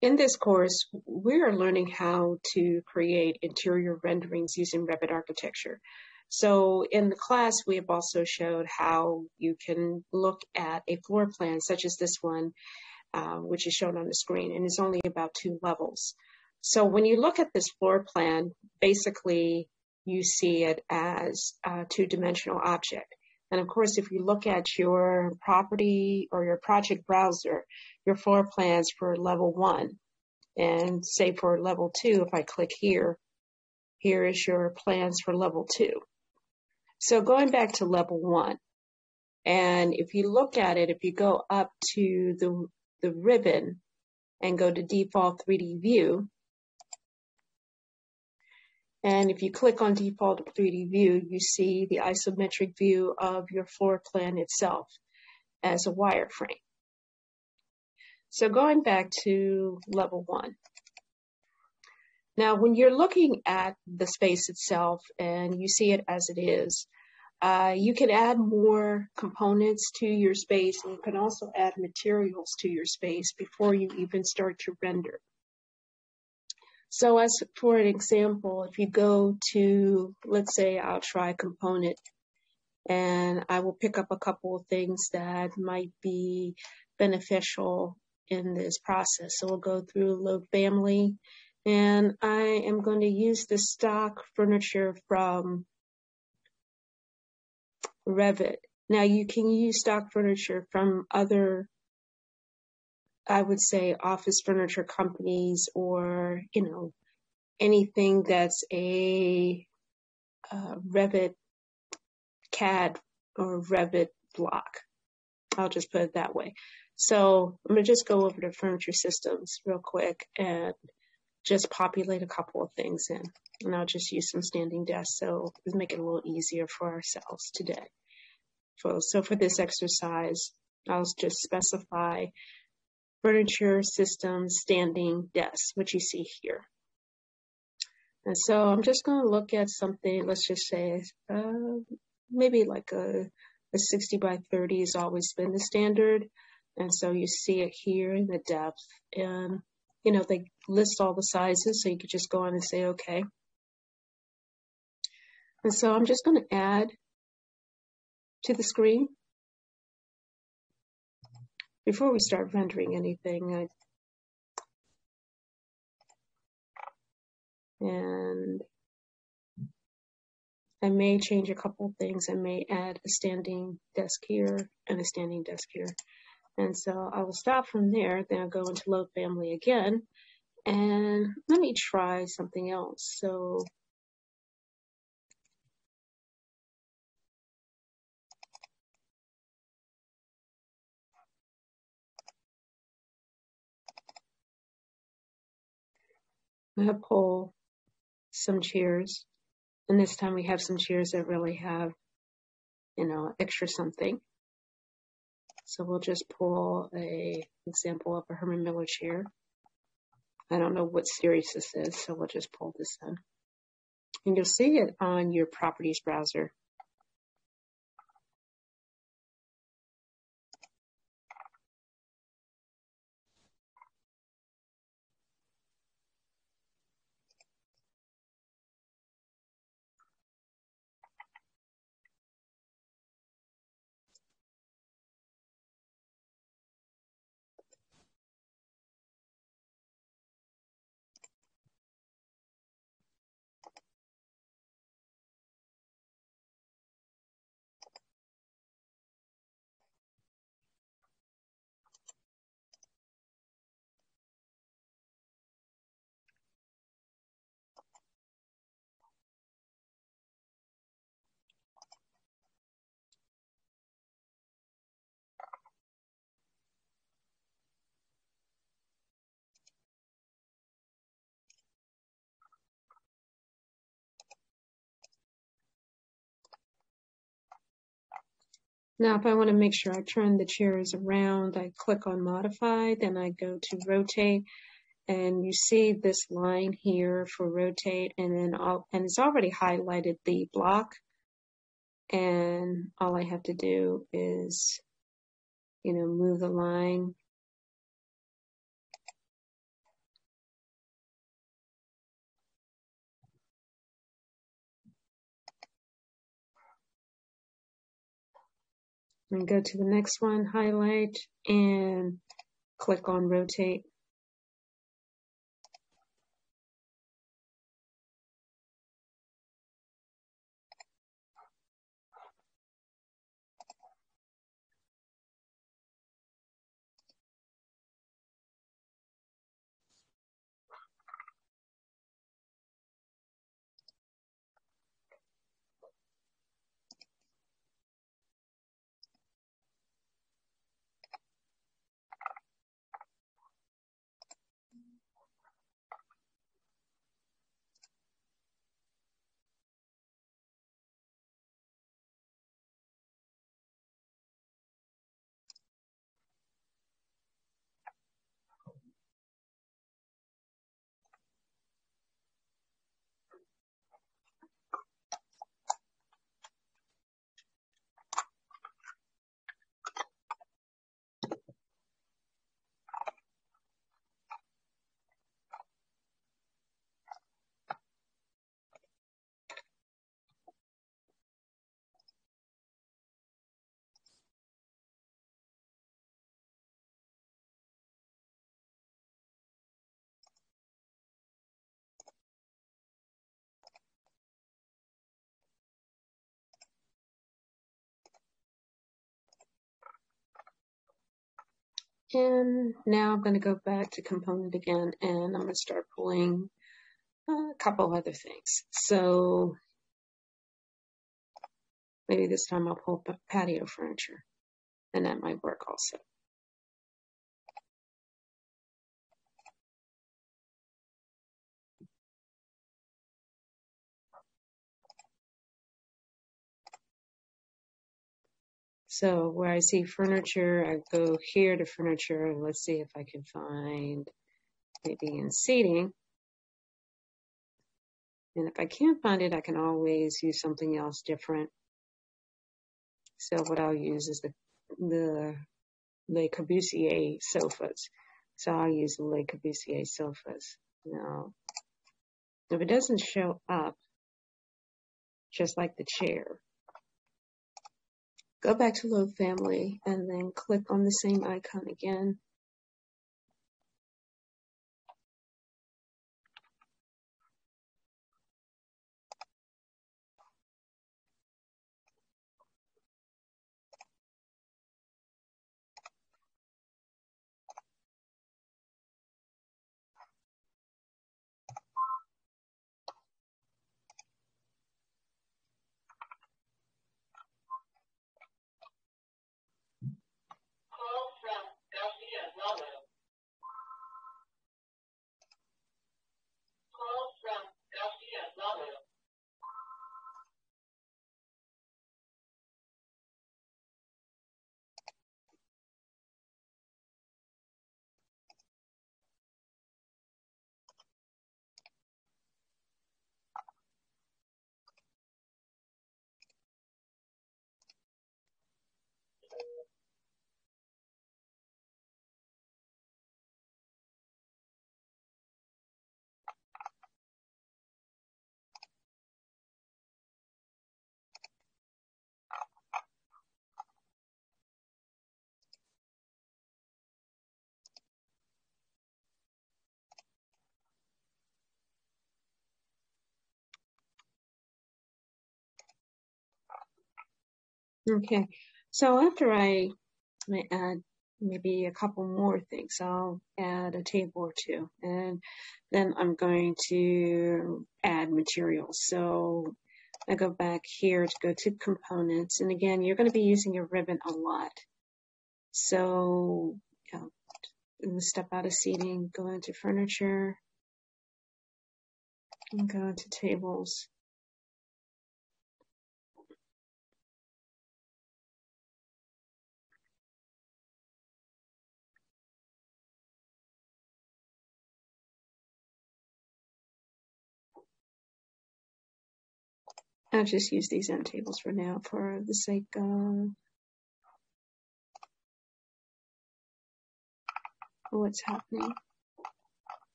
In this course, we are learning how to create interior renderings using Revit architecture. So in the class, we have also showed how you can look at a floor plan such as this one, which is shown on the screen, and it's only about 2 levels. So when you look at this floor plan, basically you see it as a 2-dimensional object. And of course, if you look at your property or your project browser, your floor plans for level 1, and say for level 2, if I click here, here is your plans for level 2. So going back to level 1, and if you look at it, if you go up to the ribbon and go to default 3D view, and if you click on default 3D view, you see the isometric view of your floor plan itself as a wireframe. So going back to level 1. Now, when you're looking at the space itself and you see it as it is, you can add more components to your space, and you can also add materials to your space before you even start to render. So as for an example, if you go to, let's say I'll try component, and I will pick up a couple of things that might be beneficial in this process. So we'll go through load family, and I am going to use the stock furniture from Revit. Now you can use stock furniture from other, I would say, office furniture companies, or, anything that's a Revit CAD or Revit block. I'll just put it that way. So I'm going to just go over to furniture systems real quick and just populate a couple of things in. And I'll just use some standing desks, so let's make it a little easier for ourselves today. So for this exercise, I'll just specify furniture systems standing desks, which you see here. And so I'm just going to look at something, let's just say, maybe like a 60 by 30 has always been the standard. And so you see it here in the depth, and they list all the sizes, so you could just go on and say, okay. And so I'm just going to add to the screen. Before we start rendering anything, I may change a couple of things. I may add a standing desk here and a standing desk here. And so I will stop from there, then I'll go into load family again, and let me try something else. So I'm going to pull some chairs, and this time we have some chairs that really have, extra something. So we'll just pull an example of a Herman Miller chair. I don't know what series this is, so we'll just pull this in. And you'll see it on your properties browser. Now, if I want to make sure I turn the chairs around, I click on Modify, then I go to Rotate, and you see this line here for Rotate, and then and it's already highlighted the block, and all I have to do is, move the line And go to the next one, highlight, and click on rotate. And now I'm going to go back to component again, and I'm going to start pulling a couple other things. So maybe this time I'll pull patio furniture, and that might work also. So where I see furniture, I go here to furniture, and let's see if I can find maybe in seating. And if I can't find it, I can always use something else different. So what I'll use is the Le Corbusier sofas. So I'll use the Le Corbusier sofas. Now, if it doesn't show up, just like the chair, go back to Load Family and then click on the same icon again. Okay, so after I add maybe a couple more things, I'll add a table or two, and then I'm going to add materials. So I go back here to go to components, and again, you're going to be using your Revit a lot. So step out of seating, go into furniture, and go into tables. I'll just use these end tables for now for the sake of what's happening.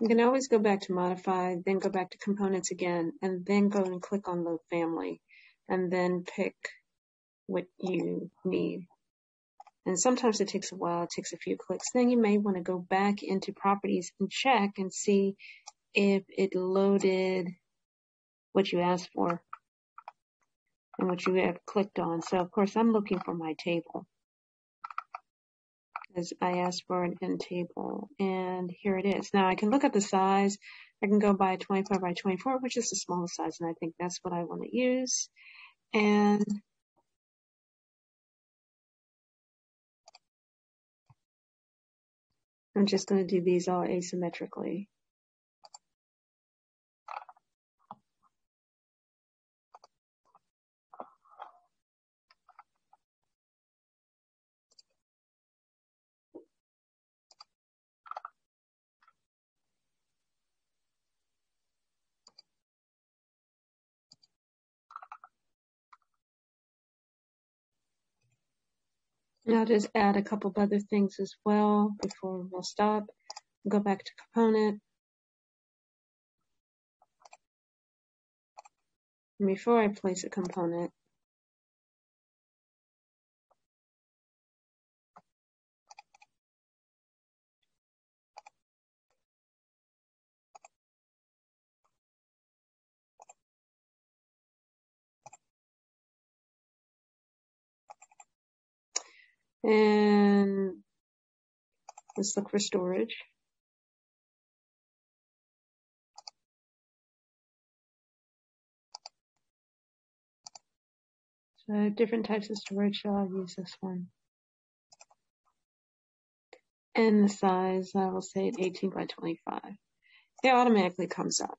You can always go back to modify, then go back to components again, and then go and click on load family, and then pick what you need. And sometimes it takes a while, it takes a few clicks. Then you may want to go back into properties and check and see if it loaded what you asked for and what you have clicked on. So of course I'm looking for my table, as I asked for an end table, and here it is. Now I can look at the size. I can go by 24 by 24, which is the smallest size, and I think that's what I want to use. And I'm just going to do these all asymmetrically. And I'll just add a couple of other things as well before we'll stop. Go back to component. And before I place a component, and let's look for storage. So I have different types of storage, so I'll use this one. And the size, I will say 18 by 25. It automatically comes up.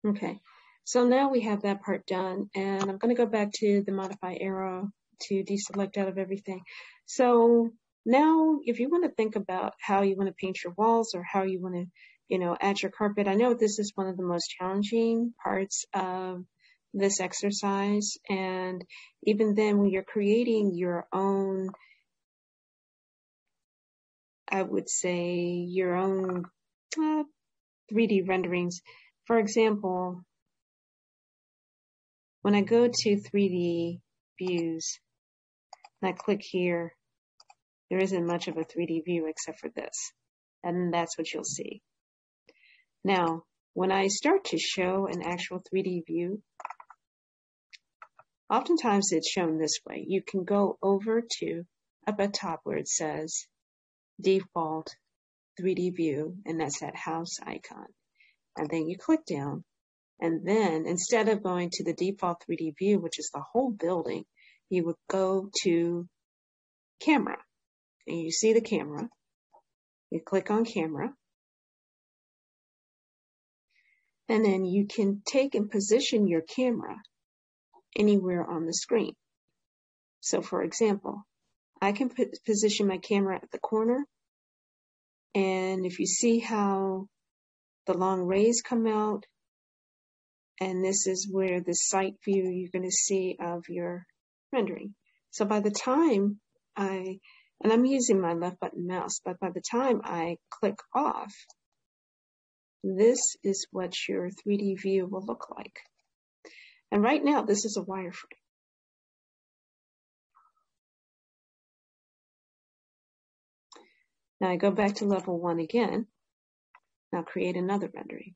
Okay, so now we have that part done, and I'm going to go back to the modify arrow to deselect out of everything. So now if you want to think about how you want to paint your walls or how you want to, add your carpet, I know this is one of the most challenging parts of this exercise. And even then, when you're creating your own, I would say your own 3D renderings, for example, when I go to 3D views and I click here, there isn't much of a 3D view except for this. And that's what you'll see. Now, when I start to show an actual 3D view, oftentimes it's shown this way. You can go over to up at top where it says default 3D view, and that's that house icon. And then you click down. And then instead of going to the default 3D view, which is the whole building, you would go to camera. And you see the camera. You click on camera. And then you can take and position your camera anywhere on the screen. So for example, I can position my camera at the corner. And if you see how the long rays come out, and this is where the site view you're going to see of your rendering. So by the time and I'm using my left button mouse, but by the time I click off, this is what your 3D view will look like. And right now, this is a wireframe. Now I go back to level 1 again. Now create another rendering,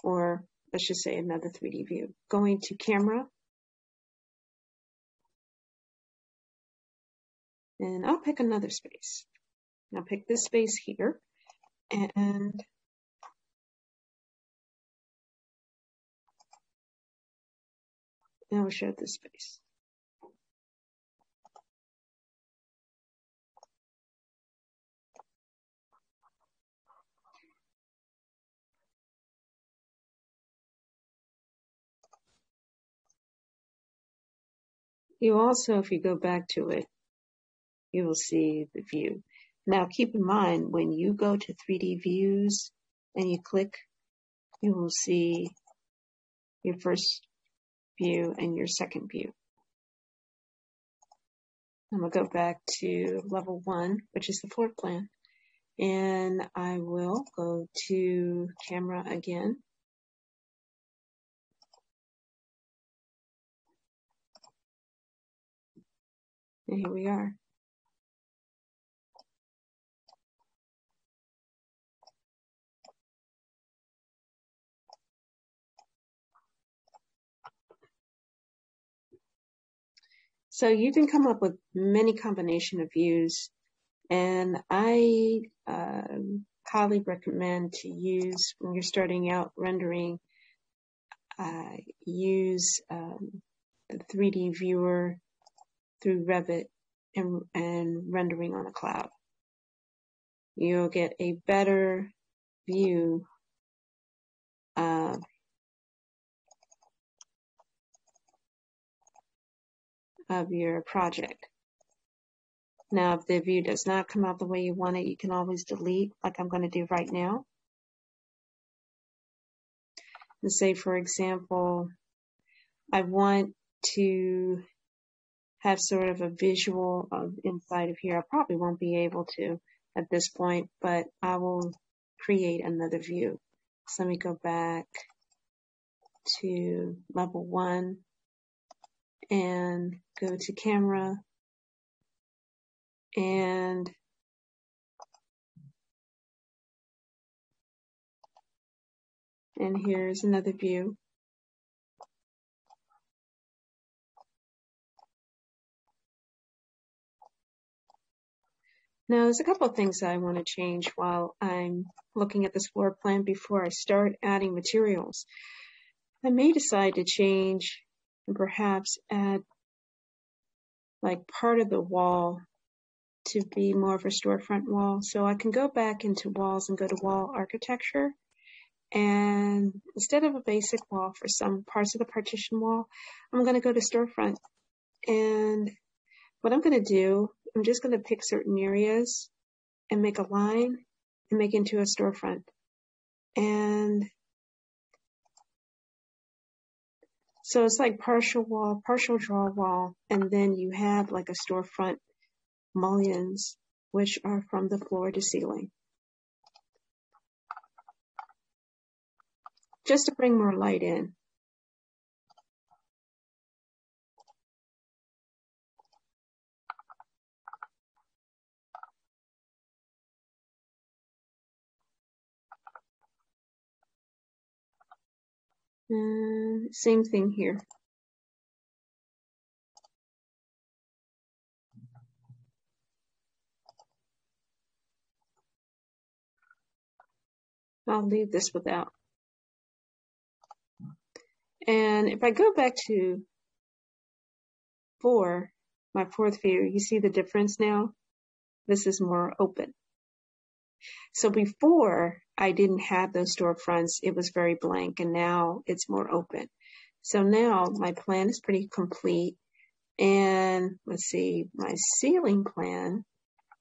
or let's just say another 3D view. Going to camera, and I'll pick another space. Now pick this space here, and now we'll show this space. You also, if you go back to it, you will see the view. Now keep in mind, when you go to 3D views and you click, you will see your first view and your second view. I'm going to go back to level 1, which is the floor plan. And I will go to camera again. And here we are. So you can come up with many combination of views, and I highly recommend to use, when you're starting out rendering, use the 3D viewer through Revit and rendering on a cloud. You'll get a better view of your project. Now, if the view does not come out the way you want it, you can always delete, like I'm going to do right now. And say, for example, I want to have sort of a visual of inside of here. I probably won't be able to at this point, but I will create another view. So let me go back to level 1 and go to camera, and here's another view. Now, there's a couple of things that I want to change while I'm looking at this floor plan before I start adding materials. I may decide to change and perhaps add like part of the wall to be more of a storefront wall. So I can go back into walls and go to wall architecture. And instead of a basic wall for some parts of the partition wall, I'm going to go to storefront. And what I'm going to do, I'm just going to pick certain areas and make a line and make it into a storefront. And so it's like partial wall, partial draw wall, and then you have like a storefront mullions, which are from the floor to ceiling. Just to bring more light in. And same thing here. I'll leave this without. And if I go back to 4, my fourth view, you see the difference now? This is more open. So before I didn't have those storefronts, it was very blank, and now it's more open. So now my plan is pretty complete. And let's see, my ceiling plan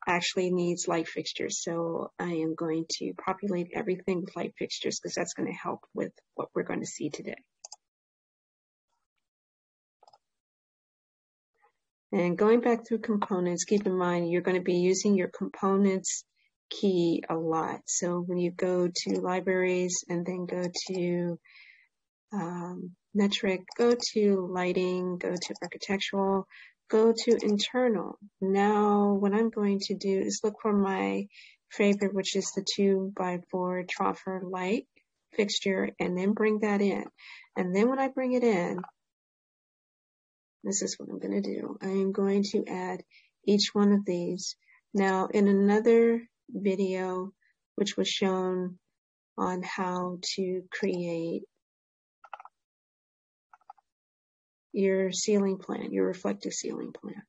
actually needs light fixtures. So I am going to populate everything with light fixtures because that's going to help with what we're going to see today. And going back through components, keep in mind you're going to be using your components key a lot. So when you go to libraries and then go to metric, go to lighting, go to architectural, go to internal. Now what I'm going to do is look for my favorite, which is the 2x4 troffer light fixture, and then bring that in. And then when I bring it in, this is what I'm going to do. I am going to add each one of these. Now, in another video, which was shown on how to create your ceiling plan, your reflective ceiling plan.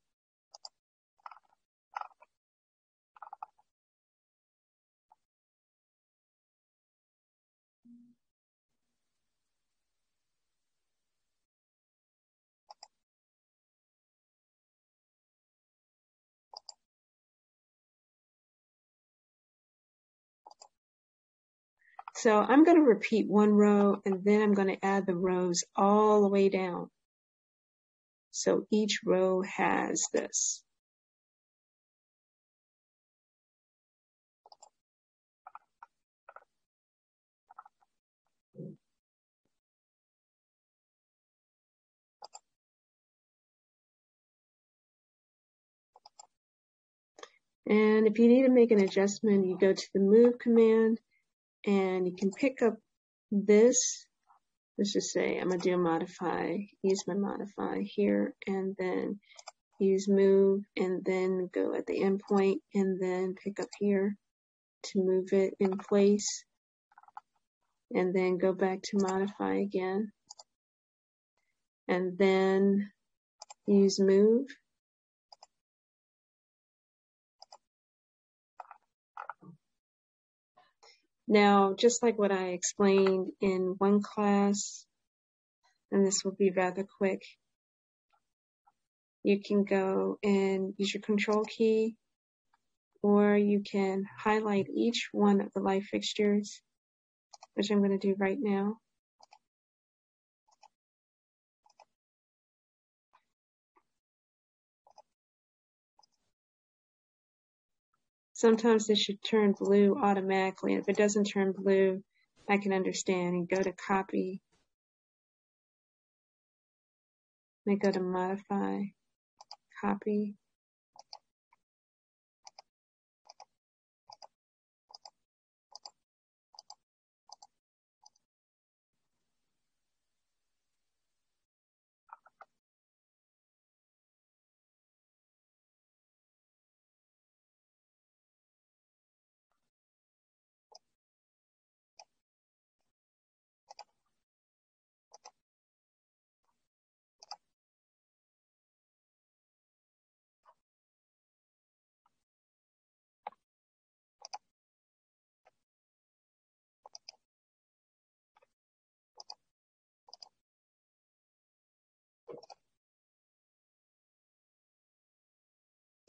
So I'm going to repeat one row and then I'm going to add the rows all the way down. So each row has this. And if you need to make an adjustment, you go to the move command and you can pick up this. Let's just say I'm going to do a modify, use my modify here, and then use move, and then go at the endpoint, and then pick up here to move it in place, and then go back to modify again, and then use move. Now, just like what I explained in one class, and this will be rather quick, you can go and use your control key, or you can highlight each one of the light fixtures, which I'm going to do right now. Sometimes this should turn blue automatically. If it doesn't turn blue, I can understand, and go to copy. Then go to modify, copy.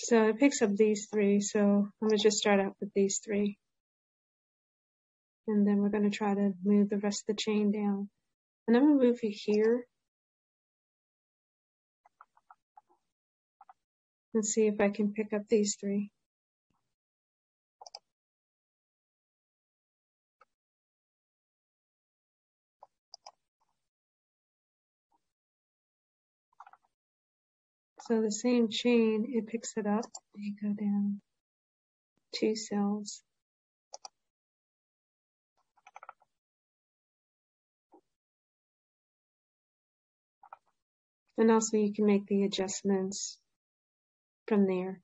So it picks up these three, so I'm going to just start out with these three. And then we're going to try to move the rest of the chain down. And I'm going to move it here. And see if I can pick up these three. So the same chain, it picks it up. You go down 2 cells. And also you can make the adjustments from there.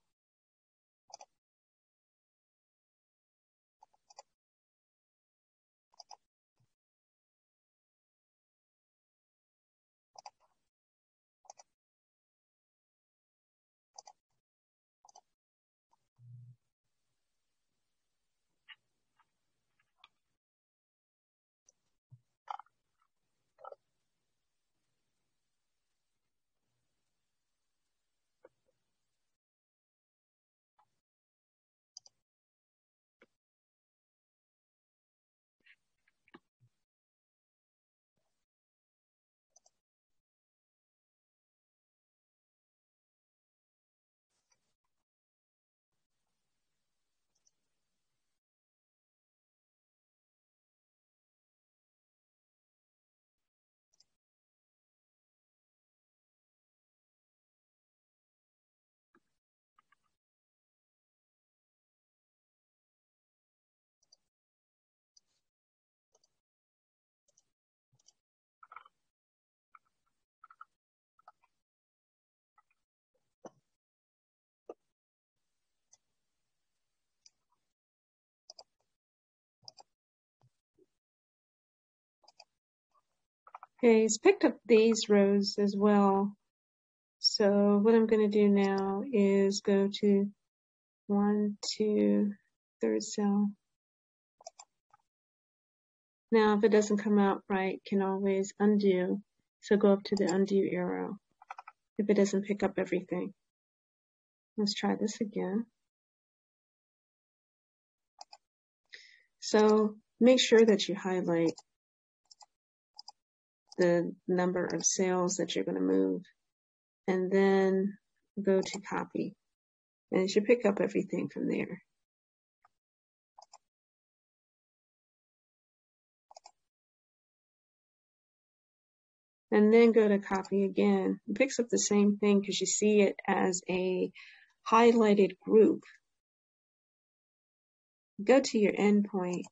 Okay, it's picked up these rows as well. So what I'm going to do now is go to 1, 2, third cell. Now, if it doesn't come out right, can always undo. So go up to the undo arrow if it doesn't pick up everything. Let's try this again. So Make sure that you highlight the number of cells that you're going to move, and then go to copy. And it should pick up everything from there. And then go to copy again. It picks up the same thing because you see it as a highlighted group. Go to your endpoint.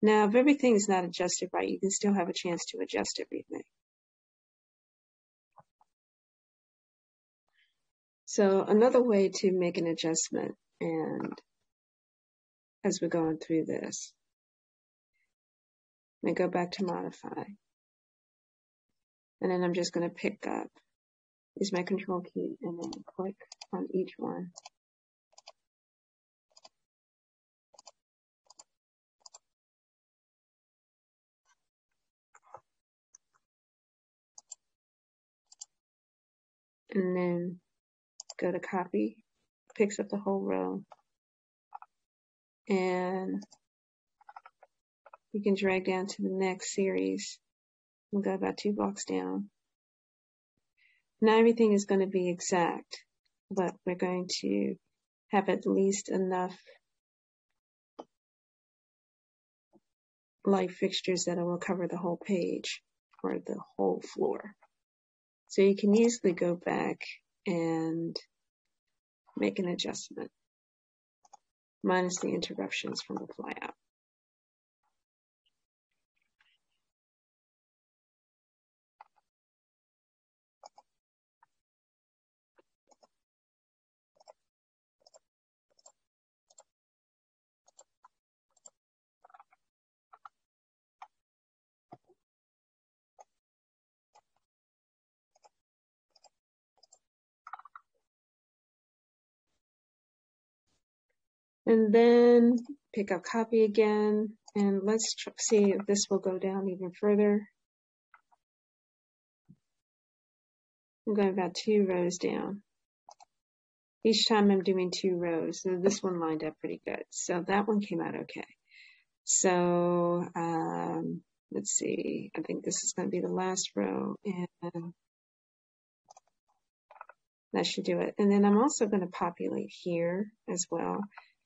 Now, if everything is not adjusted right, you can still have a chance to adjust everything. So another way to make an adjustment, and as we're going through this, I'm going to go back to modify. And then I'm just going to pick up, use my control key, and then click on each one. And then go to copy, picks up the whole row. And you can drag down to the next series and go about 2 blocks down. Not everything is going to be exact, but we're going to have at least enough light fixtures that it will cover the whole page or the whole floor. So you can easily go back and make an adjustment, minus the interruptions from the flyout. And then pick up copy again, and let's see if this will go down even further. I'm going about 2 rows down. Each time I'm doing 2 rows, so this one lined up pretty good. So that one came out okay. So let's see, I think this is going to be the last row, and that should do it. And then I'm also going to populate here as well.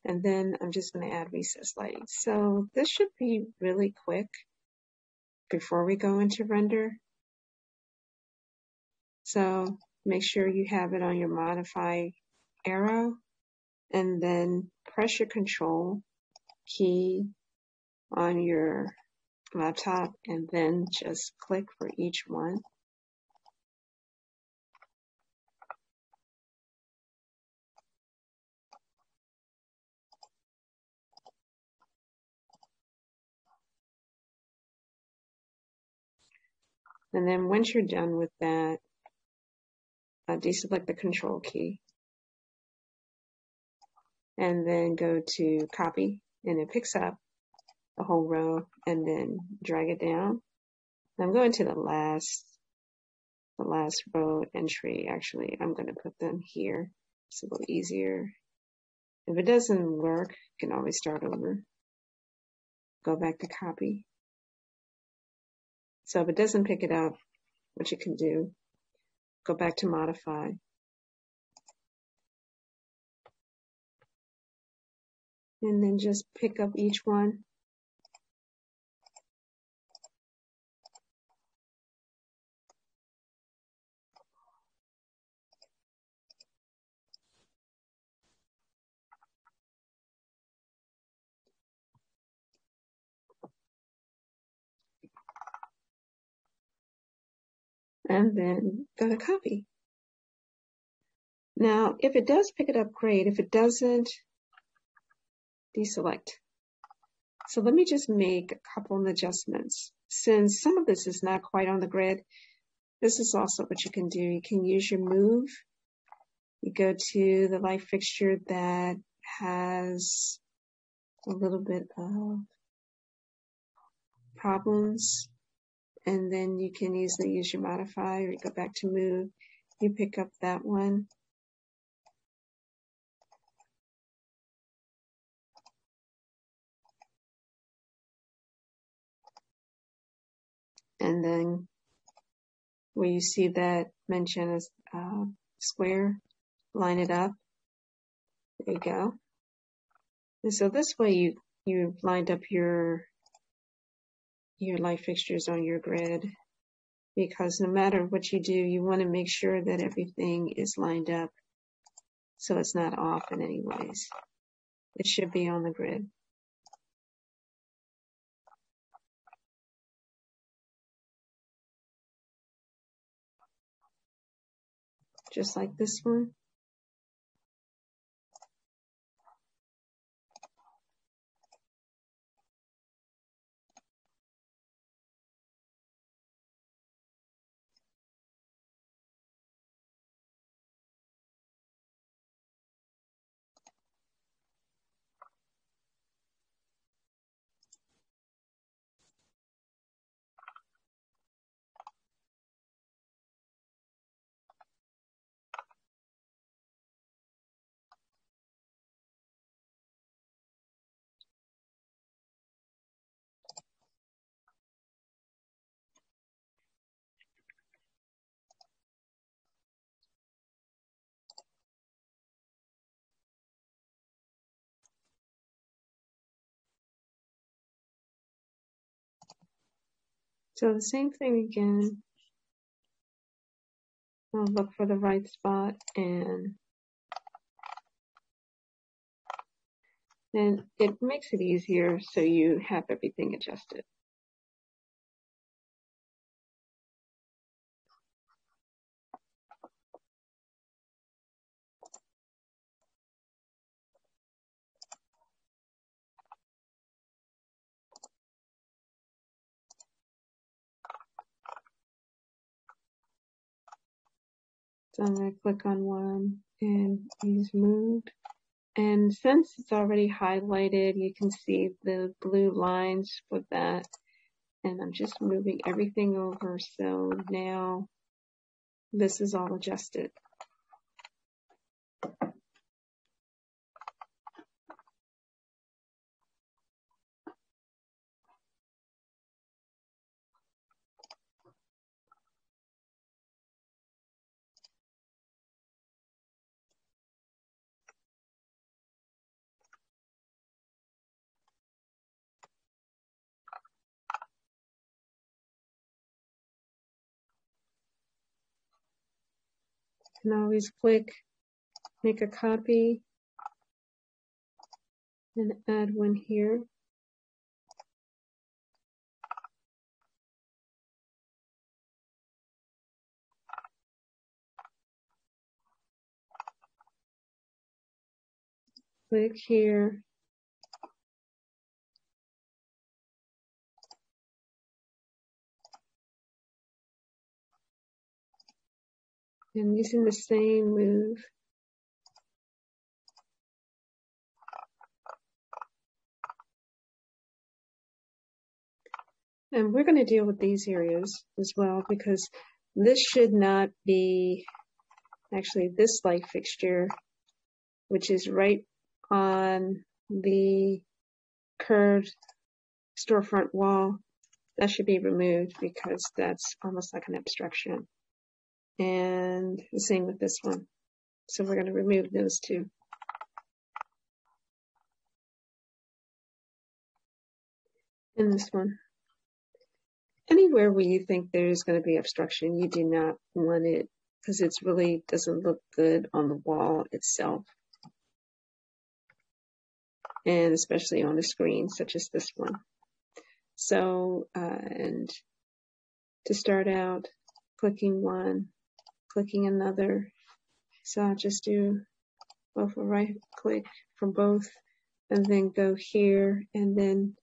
And then I'm just going to add recessed lighting. So this should be really quick before we go into render. So make sure you have it on your modify arrow, and then press your control key on your laptop, and then just click for each one. And then once you're done with that, deselect the control key, and then go to copy, and it picks up the whole row, and then drag it down. I'm going to the last row entry. Actually, I'm going to put them here. It's a little easier. If it doesn't work, you can always start over. Go back to copy. So if it doesn't pick it up, what you can do, go back to modify. And then just pick up each one. And then go to copy. Now, if it does pick it up, great. If it doesn't, deselect. So let me just make a couple of adjustments. Since some of this is not quite on the grid, this is also what you can do. You can use your move. You go to the light fixture that has a little bit of problems, and then you can easily use your modify, or you go back to move. You pick up that one, And then where you see that mention as square, line it up. There you go. And so this way you've lined up your light fixtures on your grid, because no matter what you do, you want to make sure that everything is lined up so it's not off in any ways. It should be on the grid. Just like this one. So the same thing again. I'll look for the right spot, and then it makes it easier so you have everything adjusted. So I'm going to click on one and use move. And since it's already highlighted, you can see the blue lines with that. And I'm just moving everything over. So now this is all adjusted. You can always click, make a copy, and add one here. Click here. And using the same move. And we're going to deal with these areas as well, because this should not be, actually this light fixture, which is right on the curved storefront wall, that should be removed because that's almost like an obstruction. And the same with this one. So we're going to remove those two. And this one. Anywhere where you think there's going to be obstruction, you do not want it, because it really doesn't look good on the wall itself. And especially on a screen such as this one. So, and to start out, clicking one, clicking another. So I'll just do both a right click from both, and then go here, and then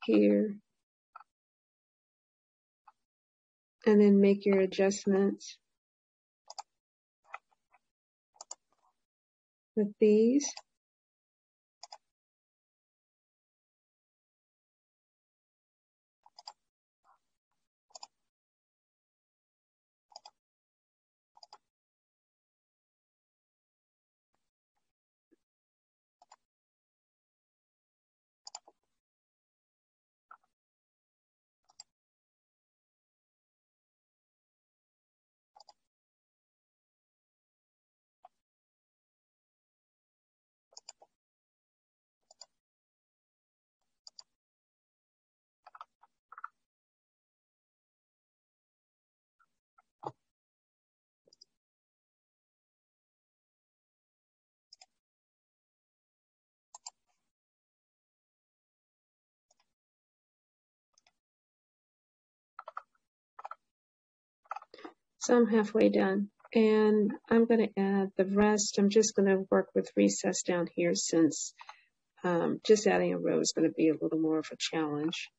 here, and then make your adjustments with these. So I'm halfway done. And I'm going to add the rest. I'm just going to work with recess down here since just adding a row is going to be a little more of a challenge.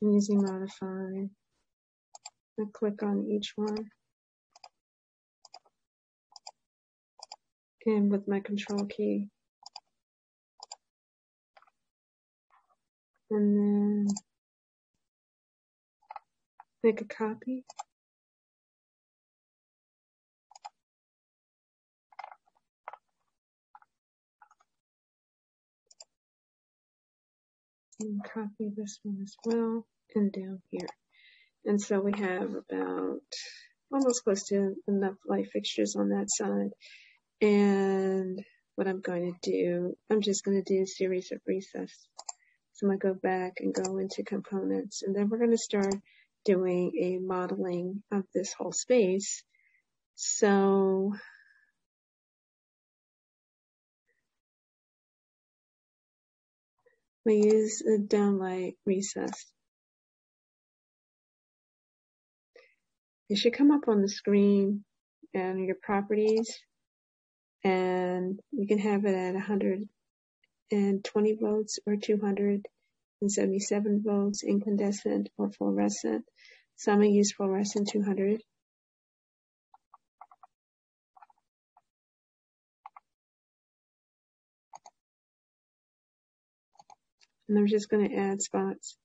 I'm using modify. I click on each one. And with my control key. And then make a copy. And copy this one as well. And down here. And so we have about almost close to enough light fixtures on that side. And what I'm going to do, I'm just going to do a series of recess. So I'm going to go back and go into components. And then we're going to start doing a modeling of this whole space. So we use a downlight recess. It should come up on the screen and your properties. And you can have it at 120 volts or 277 volts, incandescent or fluorescent. So I'm going to use fluorescent 200. And I'm just going to add spots.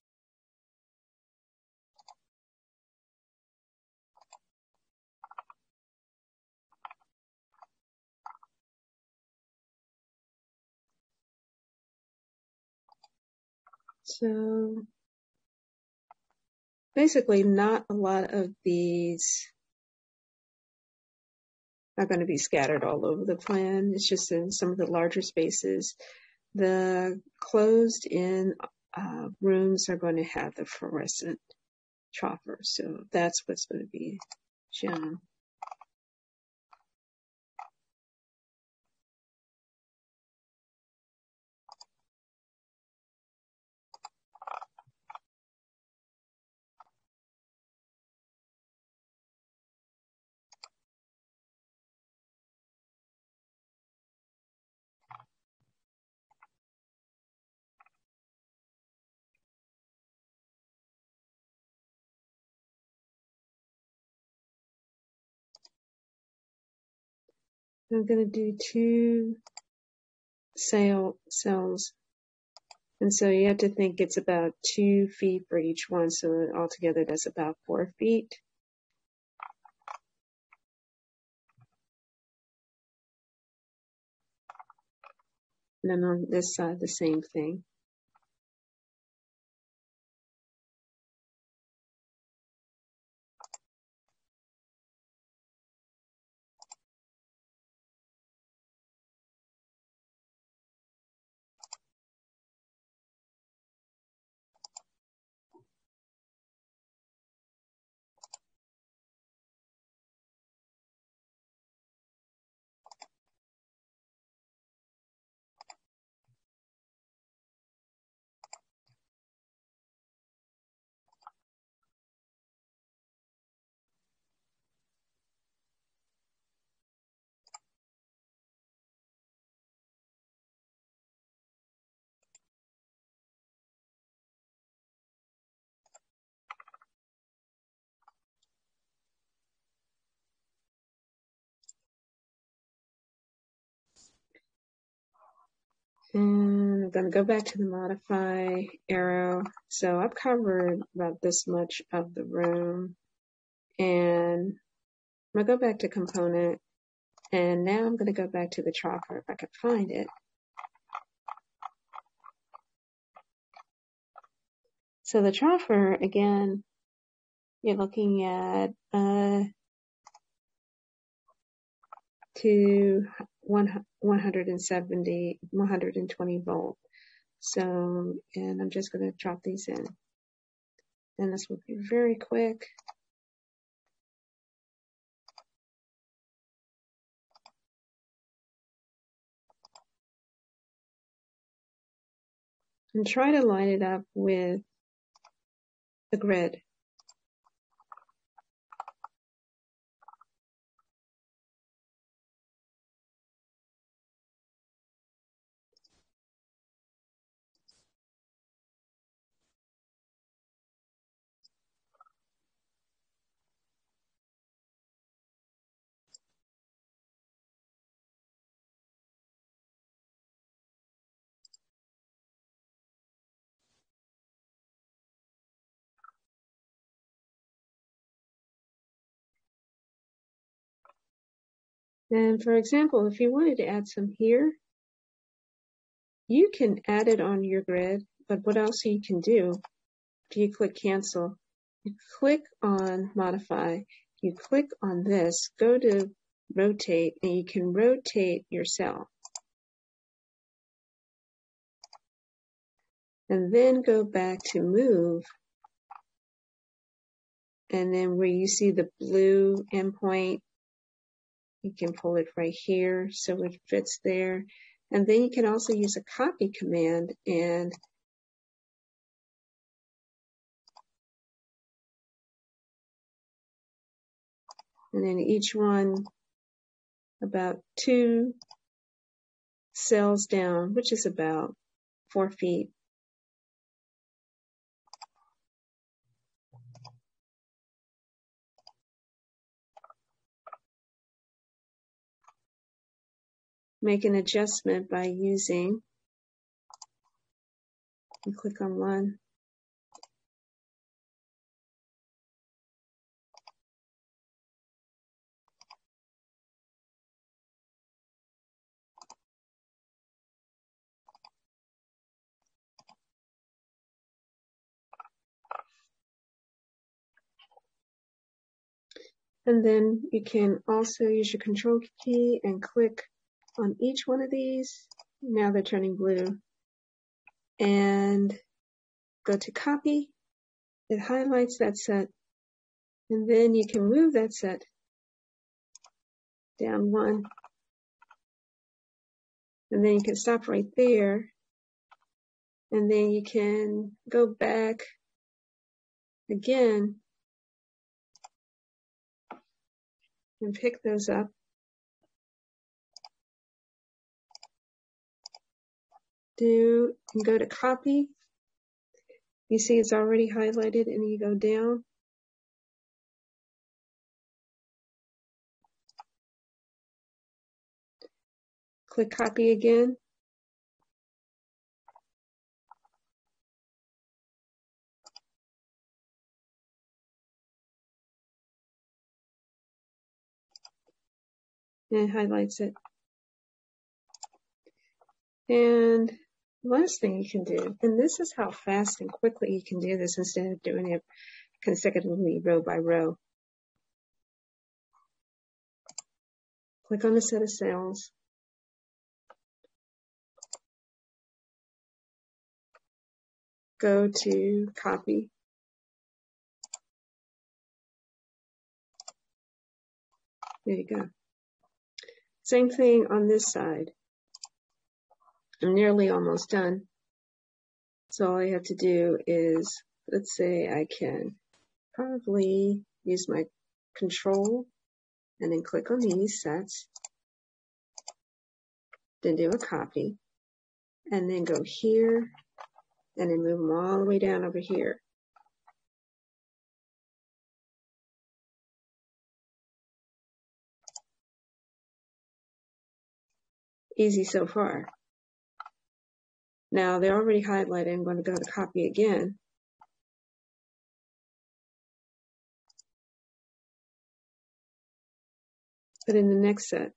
So basically not a lot of these are going to be scattered all over the plan. It's just in some of the larger spaces. The closed in rooms are going to have the fluorescent chopper. So that's what's going to be shown. I'm going to do 2 cells. And so you have to think it's about 2 feet for each one. So altogether that's about 4 feet. And then on this side, the same thing. And I'm going to go back to the modify arrow. So I've covered about this much of the room. And I'm going to go back to component. And now I'm going to go back to the chopper if I can find it. So the transfer, again, you're looking at to 120 volt. So, and I'm just going to drop these in. And this will be very quick. And try to line it up with the grid. And for example, if you wanted to add some here, you can add it on your grid, but what else you can do, if you click cancel, you click on modify, you click on this, go to rotate, and you can rotate your cell. And then go back to move, and then where you see the blue endpoint, you can pull it right here so it fits there. And then you can also use a copy command and then each one about 2 cells down, which is about 4 feet. Make an adjustment by using, and click on one, and then you can also use your control key and click on each one of these. Now they're turning blue. And go to copy. It highlights that set. And then you can move that set down one. And then you can stop right there. And then you can go back again and pick those up. And go to copy. You see it's already highlighted, and you go down. Click copy again. And it highlights it. And last thing you can do, and this is how fast and quickly you can do this instead of doing it consecutively row by row. Click on the set of cells. Go to copy. There you go. Same thing on this side. I'm nearly almost done. So all I have to do is, let's say I can probably use my control and then click on these sets, then do a copy, and then go here, and then move them all the way down over here. Easy so far. Now they're already highlighted. I'm going to go to copy again. Put in the next set.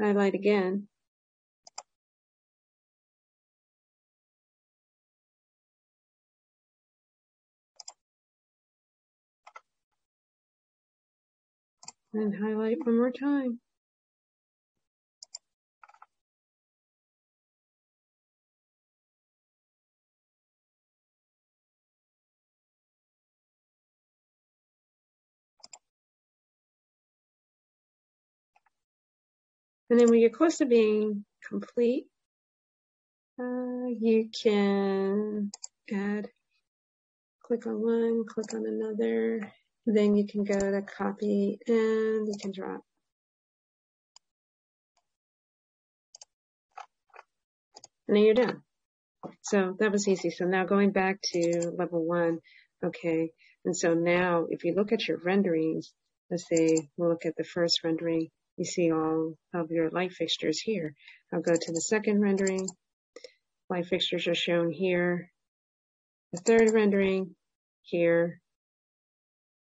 highlight again. And highlight one more time. And then when you're close to being complete, you can add, click on one, click on another. Then you can go to copy and you can drop. And then you're done. So that was easy. So now going back to level 1, okay. And so now if you look at your renderings, let's say we'll look at the first rendering, you see all of your light fixtures here. I'll go to the second rendering. Light fixtures are shown here. The third rendering here.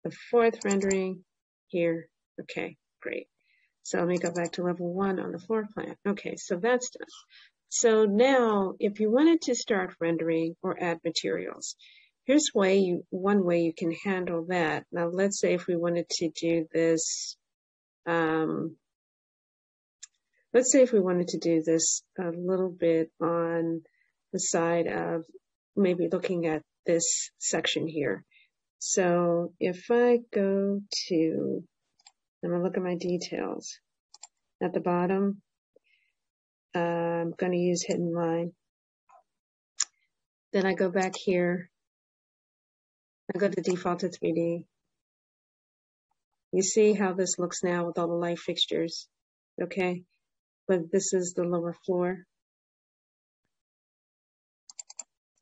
The fourth rendering here. Okay, great. So let me go back to level 1 on the floor plan. Okay, so that's done. So now if you wanted to start rendering or add materials, here's one way you can handle that. Now let's say if we wanted to do this, let's say if we wanted to do this a little bit on the side of maybe looking at this section here. So if I go to, I'm going to look at my details at the bottom, I'm going to use hidden line. Then I go back here, I go to default to 3D. You see how this looks now with all the light fixtures, okay? But this is the lower floor.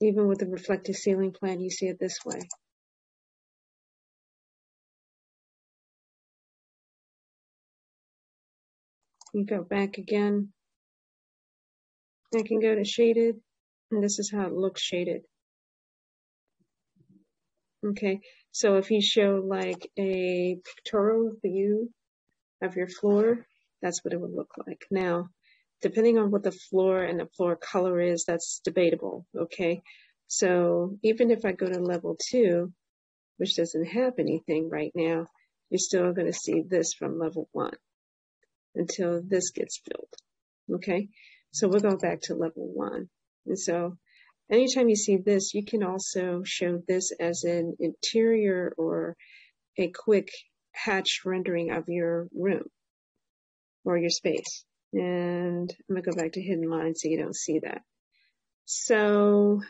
Even with the reflective ceiling plan, you see it this way. You go back again. I can go to shaded, and this is how it looks shaded. Okay, so if you show like a pictorial view of your floor, that's what it would look like. Now, depending on what the floor and the floor color is, that's debatable, okay? So even if I go to level 2, which doesn't have anything right now, you're still going to see this from level 1 until this gets filled, okay? So we'll go back to level 1. And so anytime you see this, you can also show this as an interior or a quick hatch rendering of your room or your space. And I'm going to go back to hidden line so you don't see that. So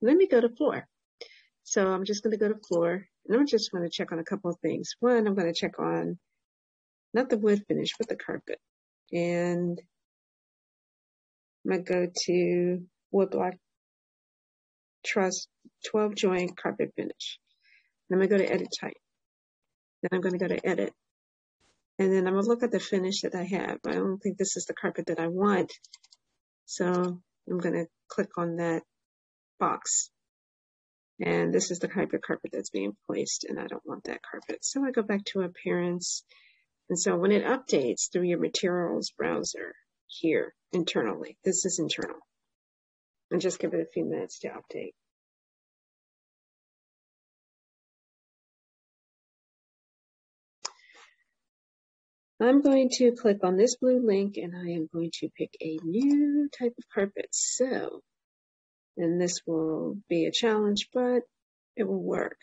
let me go to floor. So I'm just going to go to floor, and I'm just going to check on a couple of things. One, I'm going to check on not the wood finish, but the carpet. And I'm going to go to wood block truss 12 joint carpet finish. And I'm going to go to edit type. Then I'm going to go to edit. And then I'm going to look at the finish that I have. I don't think this is the carpet that I want. So I'm going to click on that box. And this is the type of carpet that's being placed, and I don't want that carpet. So I go back to appearance. And so when it updates through your materials browser here internally, this is internal. And just give it a few minutes to update. I'm going to click on this blue link, and I am going to pick a new type of carpet. So, and this will be a challenge, but it will work.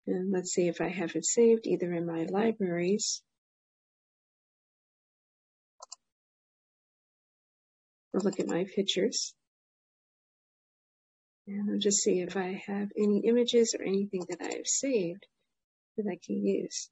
And let's see if I have it saved either in my libraries. I'll look at my pictures. And I'll just see if I have any images or anything that I have saved that I can use.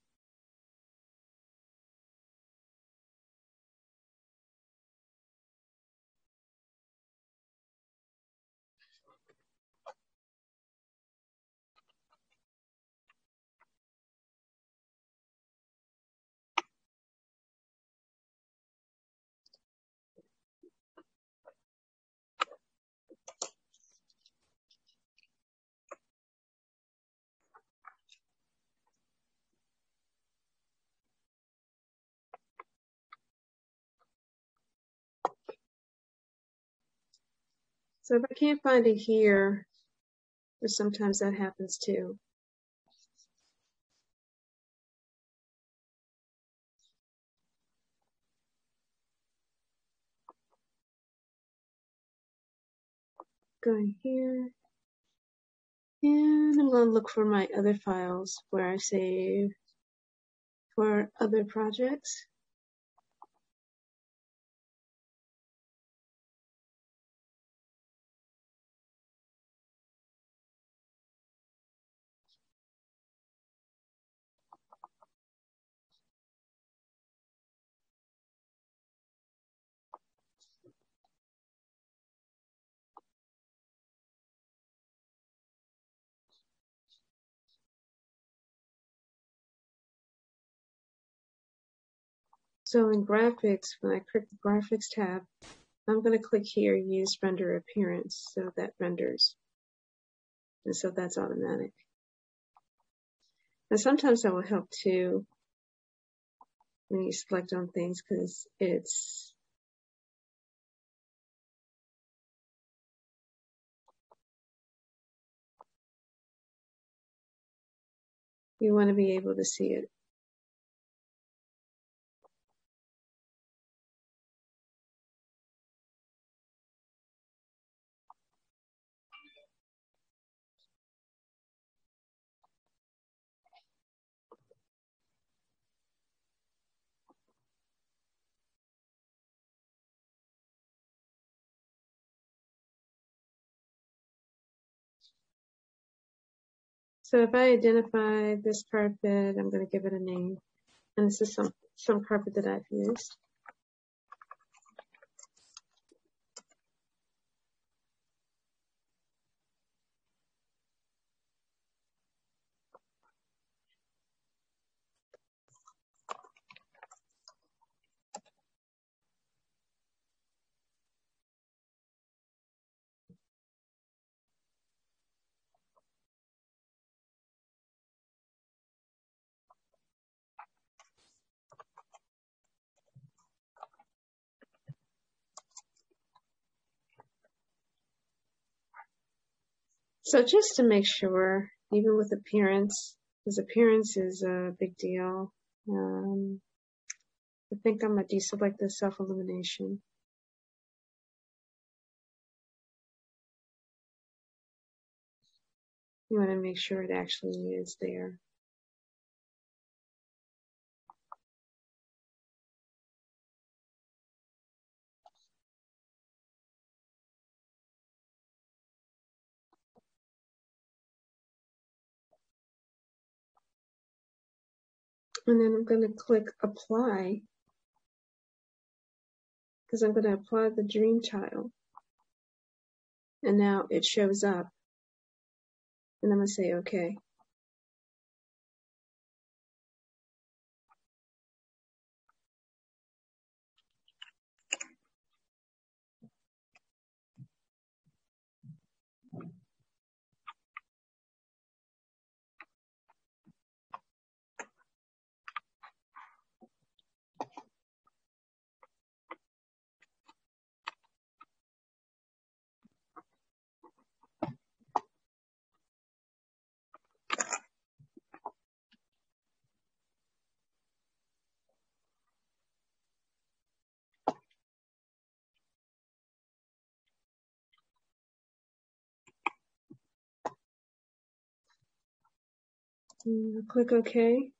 So if I can't find it here, or sometimes that happens too. Going here, and I'm going to look for my other files where I save for other projects. So in graphics, when I click the graphics tab, I'm going to click here, use render appearance, so that renders. And so that's automatic. And sometimes that will help too when you select on things, because you want to be able to see it. So if I identify this carpet, I'm going to give it a name. And this is some carpet that I've used. So just to make sure, even with appearance, because appearance is a big deal, I think I'm going to deselect the self-illumination. You want to make sure it actually is there. And then I'm going to click apply, because I'm going to apply the dream tile. And now it shows up. And I'm going to say okay. And I'll click OK.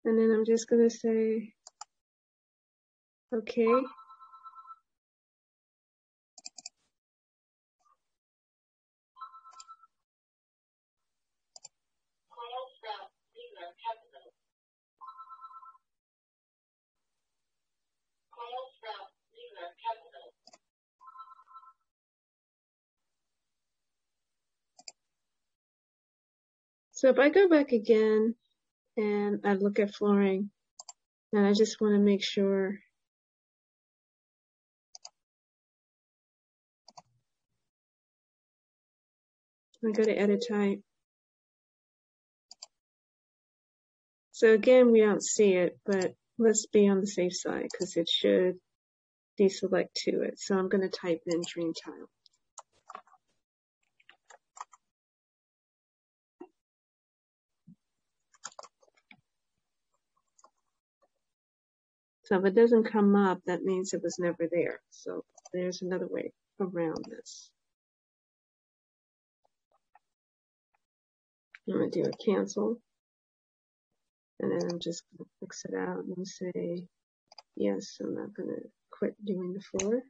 And then I'm just going to say okay. So if I go back again and I look at flooring, and I just want to make sure I go to edit type. So again, we don't see it, but let's be on the safe side because it should deselect to it. So I'm going to type in dream tile. So if it doesn't come up, that means it was never there. So there's another way around this. I'm going to do a cancel. And then I'm just going to fix it out and say, yes, I'm not going to quit doing the floor.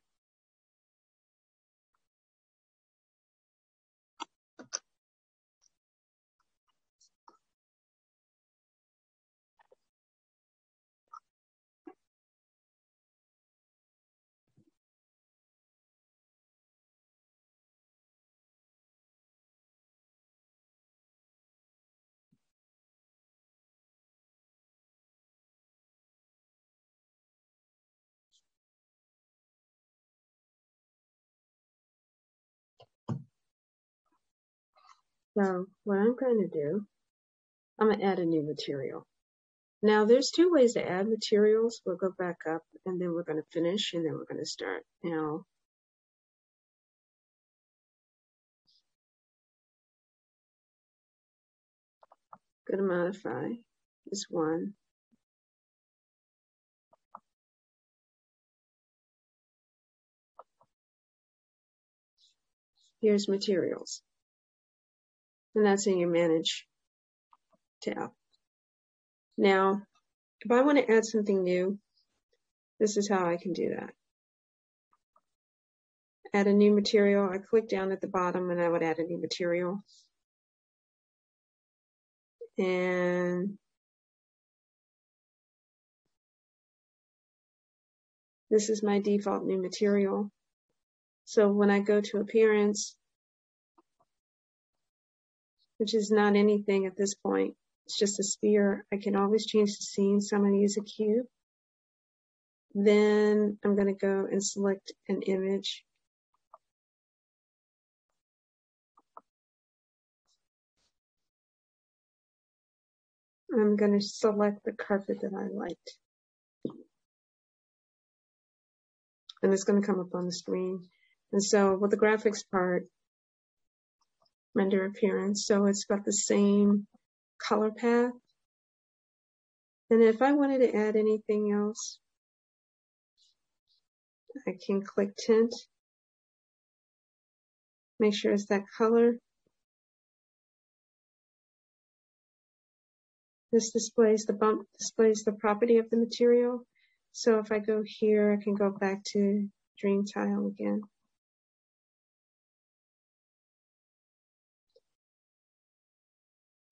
So what I'm going to do, I'm going to add a new material. Now there's two ways to add materials. We'll go back up and then we're going to finish and then we're going to start. Now, going to modify this one. Here's materials. And that's in your manage tab. Now, if I want to add something new, this is how I can do that. Add a new material. I click down at the bottom and I would add a new material. And this is my default new material. So when I go to appearance, which is not anything at this point, it's just a sphere, I can always change the scene. So I'm going to use a cube. Then I'm going to go and select an image. I'm going to select the carpet that I liked. And it's going to come up on the screen. And so with the graphics part, render appearance, so it's got the same color path. And if I wanted to add anything else, I can click tint, make sure it's that color. This displays the bump, displays the property of the material. So if I go here, I can go back to dream tile again.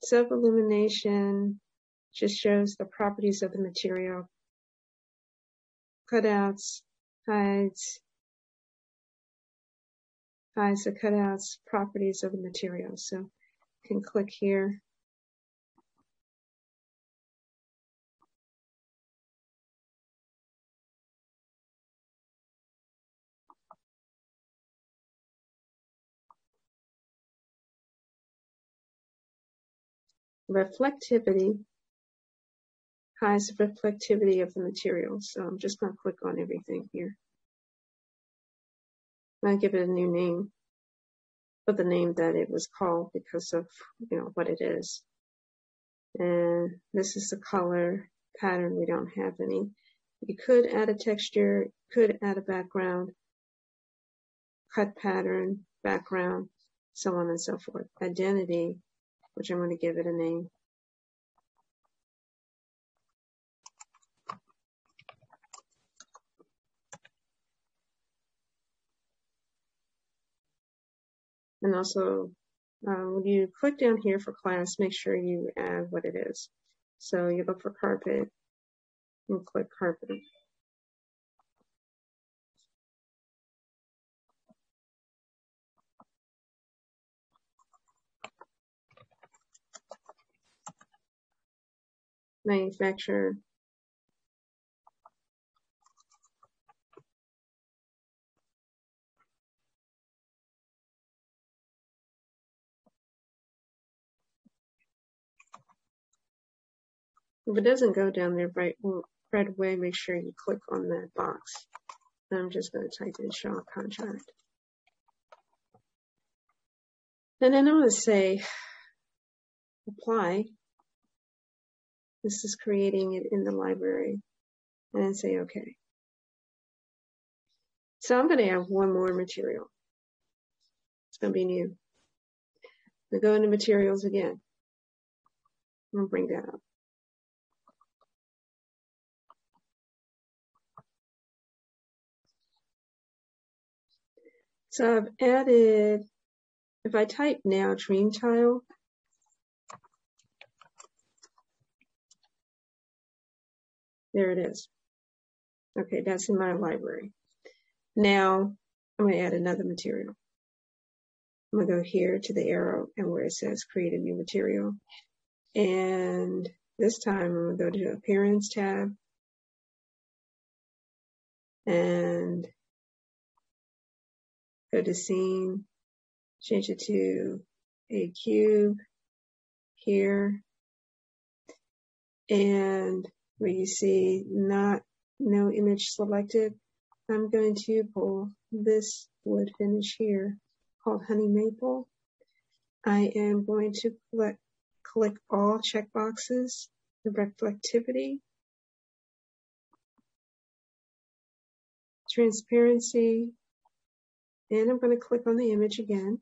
Self-illumination just shows the properties of the material. Cutouts, hides the cutouts, properties of the material. So I can click here. Reflectivity hides the reflectivity of the material. So I'm just going to click on everything here. I'll give it a new name, but the name that it was called because of what it is. And this is the color pattern. We don't have any. You could add a texture, could add a background, cut pattern, background, so on and so forth. Identity, which I'm going to give it a name. And also, when you click down here for class, make sure you add what it is. So you look for carpet and click carpet. Manufacturer. If it doesn't go down there right away, make sure you click on that box. I'm just going to type in show contract. And then I'm going to say apply. This is creating it in the library. And then say okay. So I'm going to add one more material. It's going to be new. I'm going to go into materials again. I'm going to bring that up. So I've added, if I type now dream tile, there it is. Okay, that's in my library. Now I'm going to add another material. I'm going to go here to the arrow and where it says create a new material. And this time I'm going to go to Appearance tab and go to Scene, change it to a cube here. And where you see no image selected, I'm going to pull this wood finish here called Honey Maple. I am going to click all checkboxes, the reflectivity, transparency, and I'm going to click on the image again.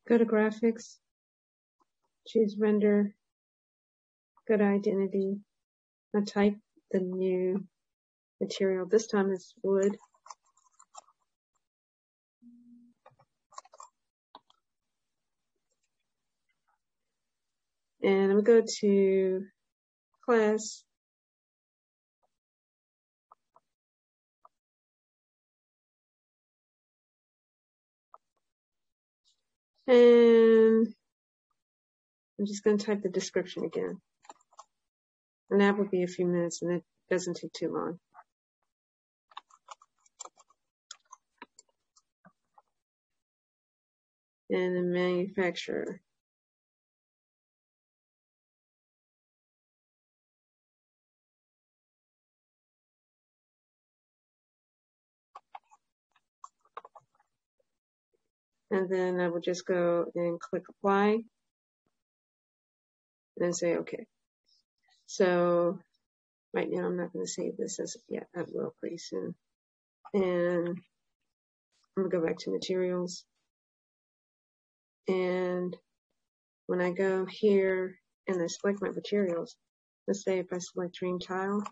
Go to graphics, choose render, go to identity, and type the new material. This time it's wood. And I'm going to go to class. And I'm just going to type the description again. And that will be a few minutes, and it doesn't take too long. And the manufacturer. And then I will just go and click apply and say okay. So right now I'm not going to save this as yet. I will pretty soon. And I'm going to go back to materials. And when I go here and I select my materials, let's say if I select dream tile,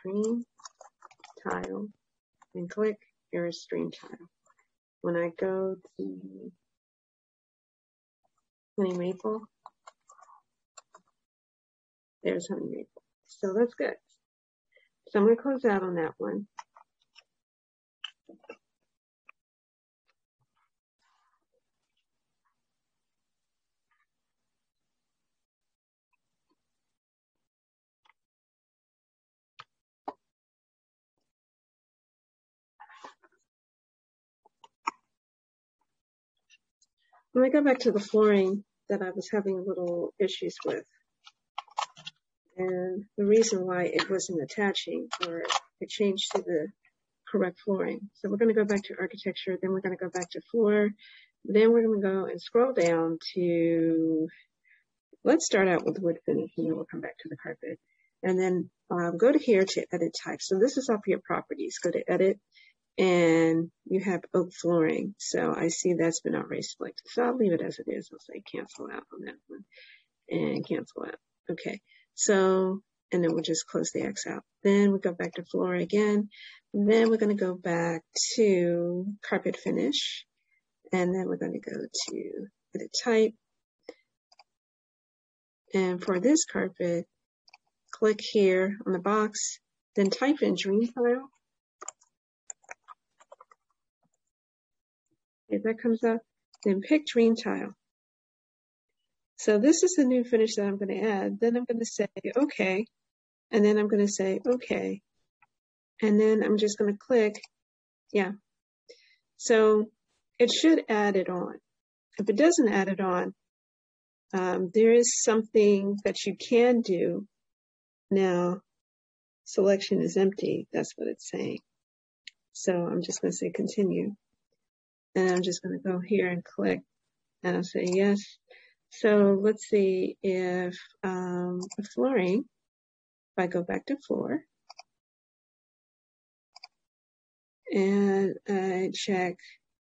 dream tile, and click, here is dream tile. When I go to Honey Maple, there's Honey Maple. So that's good. So I'm going to close out on that one. When I go back to the flooring that I was having little issues with, and the reason why it wasn't attaching or it changed to the correct flooring. So we're going to go back to architecture, then we're going to go back to floor, then we're going to go and scroll down to, let's start out with wood finish and then we'll come back to the carpet. And then go to here to edit type. So this is up your properties. Go to edit and you have oak flooring. So I see that's been already selected. So I'll leave it as it is. I'll say cancel out on that one and cancel out. Okay. So, and then we'll just close the X out. Then we go back to floor again. And then we're going to go back to carpet finish. And then we're going to go to edit type. And for this carpet, click here on the box, then type in dream tile. If that comes up, then pick dream tile. So this is the new finish that I'm going to add. Then I'm going to say OK. And then I'm going to say OK. And then I'm just going to click, yeah. So it should add it on. If it doesn't add it on, there is something that you can do. Now, selection is empty. That's what it's saying. So I'm just going to say continue. And I'm just going to go here and click. And I'll say yes. So let's see if the flooring, if I go back to floor, and I check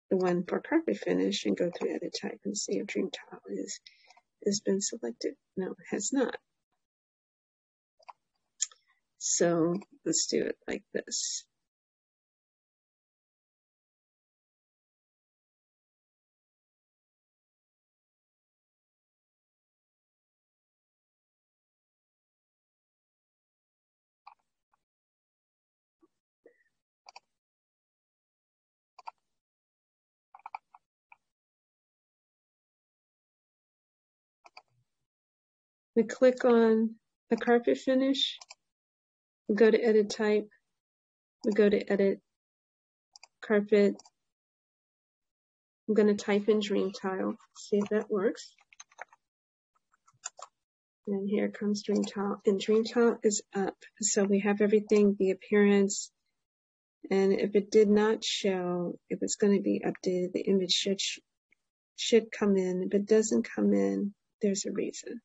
the one for carpet finish and go to edit type and see if dream tile has been selected. No, it has not. So let's do it like this. We click on the carpet finish, we go to edit type, we go to edit carpet. I'm going to type in dream tile, see if that works. And here comes dream tile, and dream tile is up. So we have everything, the appearance, and if it did not show, if it's going to be updated, the image should come in. If it doesn't come in, there's a reason.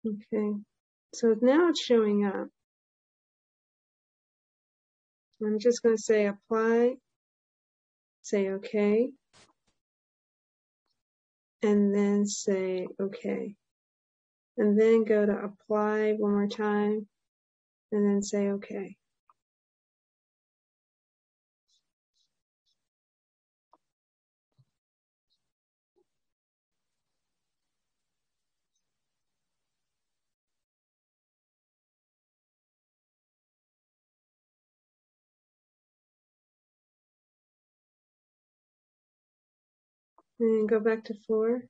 Okay, so now it's showing up. I'm just going to say apply, say OK, and then say OK. And then go to apply one more time, and then say OK. And then go back to floor,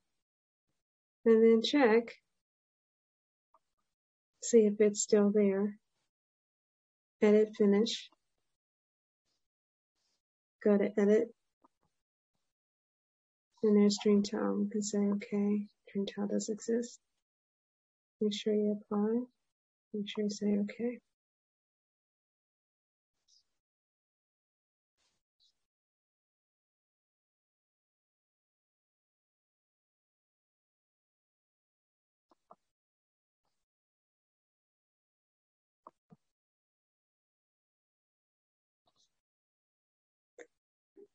and then check, see if it's still there. Edit finish. Go to edit. And there's dream tile. You can say OK. Dream tile does exist. Make sure you apply. Make sure you say OK.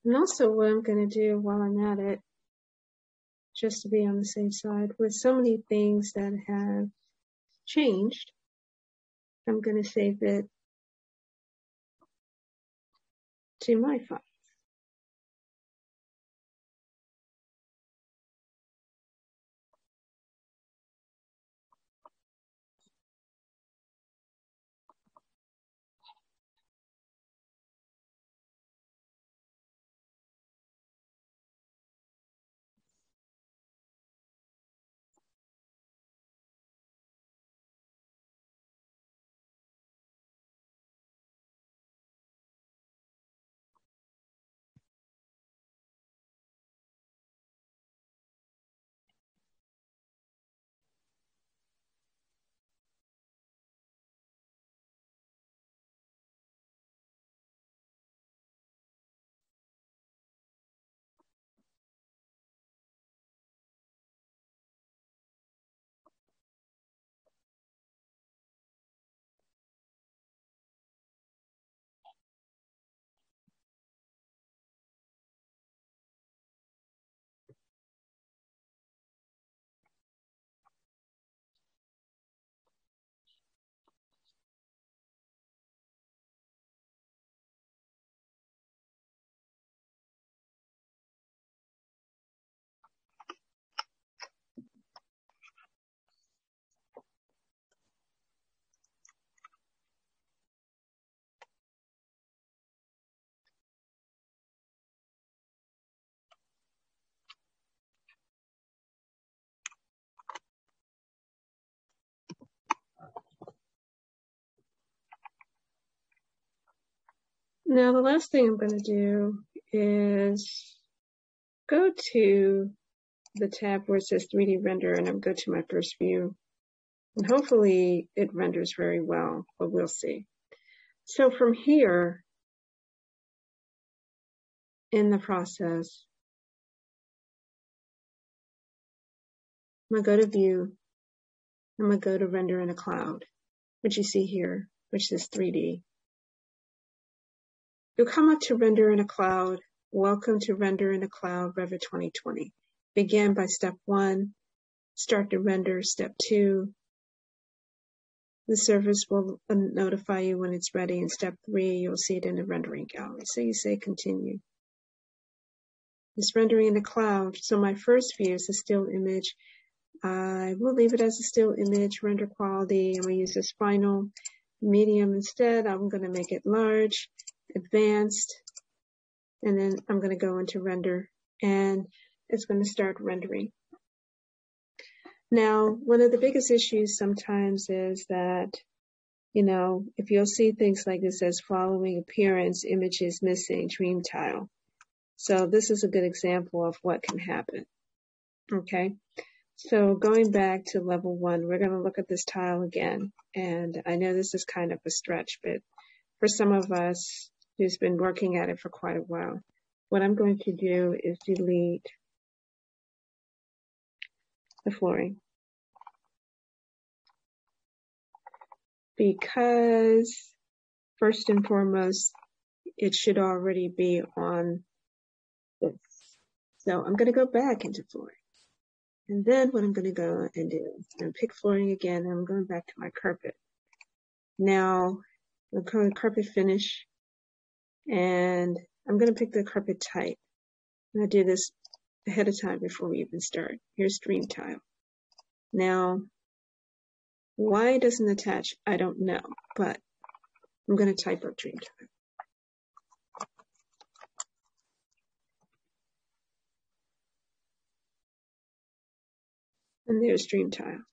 And also what I'm going to do while I'm at it, just to be on the safe side, with so many things that have changed, I'm going to save it to my file. Now the last thing I'm going to do is go to the tab where it says 3D render, and I'm going to go to my first view. And hopefully it renders very well, but we'll see. So from here in the process, I'm going to go to view. I'm going to go to render in a cloud, which you see here, which is 3D. You'll come up to render in a cloud. Welcome to render in a cloud, Revit 2020. Begin by step 1. Start to render, step 2. The service will notify you when it's ready. In step 3, you'll see it in the rendering gallery. So you say continue. It's rendering in the cloud. So my first view is a still image. I will leave it as a still image, render quality. I'm going to use this final medium instead. I'm going to make it large, advanced, and then I'm going to go into render, and it's going to start rendering. Now, one of the biggest issues sometimes is that, if you'll see things like this as following appearance, images missing, dream tile. So this is a good example of what can happen. Okay. So going back to level 1, we're going to look at this tile again. And I know this is kind of a stretch, but for some of us who's been working at it for quite a while, what I'm going to do is delete the flooring. Because first and foremost, it should already be on this. So I'm going to go back into flooring. And then what I'm going to go and do, I'm going to pick flooring again, and I'm going back to my carpet. Now, I'm going to carpet finish, and I'm going to pick the carpet type. And I do this ahead of time before we even start. Here's dream tile. Now, why it doesn't attach, I don't know, but I'm going to type up dream tile. And there's dream tile.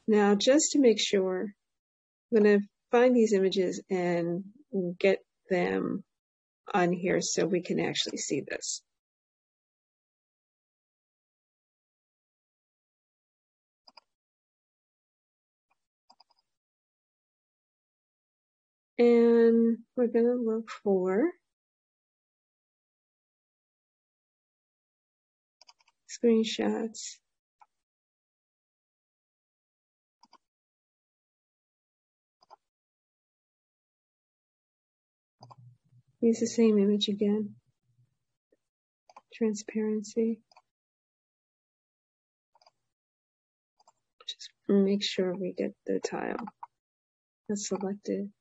Now, just to make sure, I'm going to find these images and get them on here so we can actually see this. And we're going to look for screenshots. Use the same image again. Transparency. Just make sure we get the tile that's selected,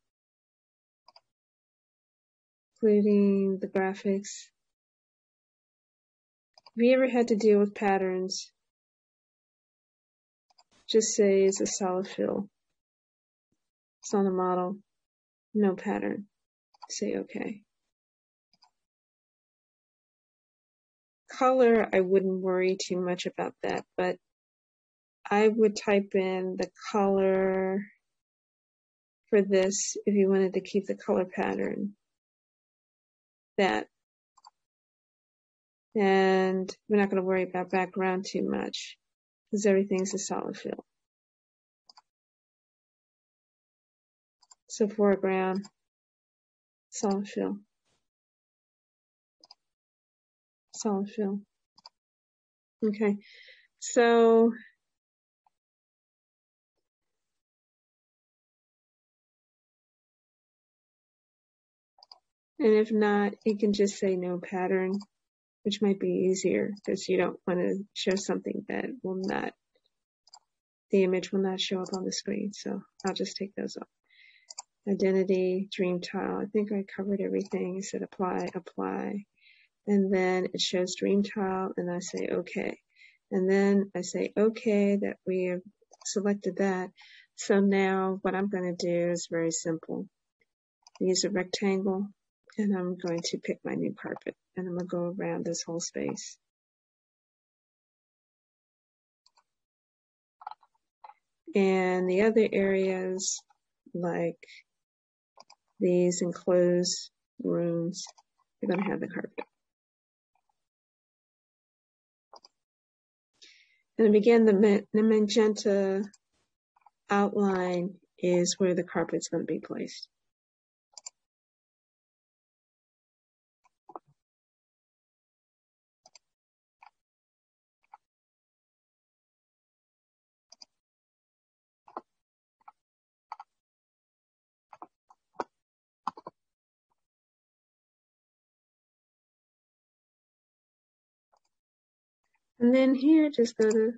including the graphics. Have you ever had to deal with patterns? Just say it's a solid fill. It's on the model. No pattern. Say OK. Color, I wouldn't worry too much about that, but I would type in the color for this if you wanted to keep the color pattern. That. And we're not going to worry about background too much because everything's a solid fill. So foreground, solid fill, solid fill. Okay, so and if not, you can just say no pattern, which might be easier because you don't want to show something that will not, the image will not show up on the screen. So I'll just take those off. Identity, dream tile. I think I covered everything. I said apply, apply. And then it shows dream tile and I say okay. And then I say okay that we have selected that. So now what I'm going to do is very simple. Use a rectangle and I'm going to pick my new carpet and I'm going to go around this whole space. And the other areas like these enclosed rooms, you're going to have the carpet. And again, the magenta outline is where the carpet's going to be placed. And then here, just go to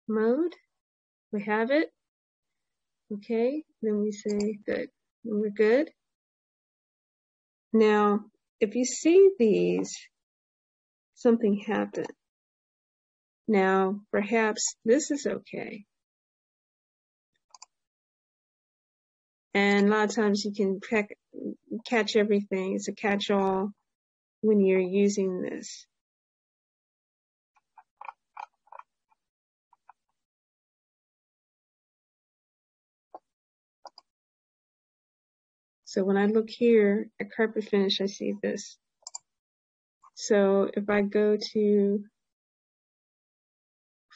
mode. We have it. Okay, then we say good. And we're good. Now, if you see these, something happened. Now, perhaps this is okay. And a lot of times you can catch everything. It's a catch-all when you're using this. So when I look here at carpet finish, I see this. So if I go to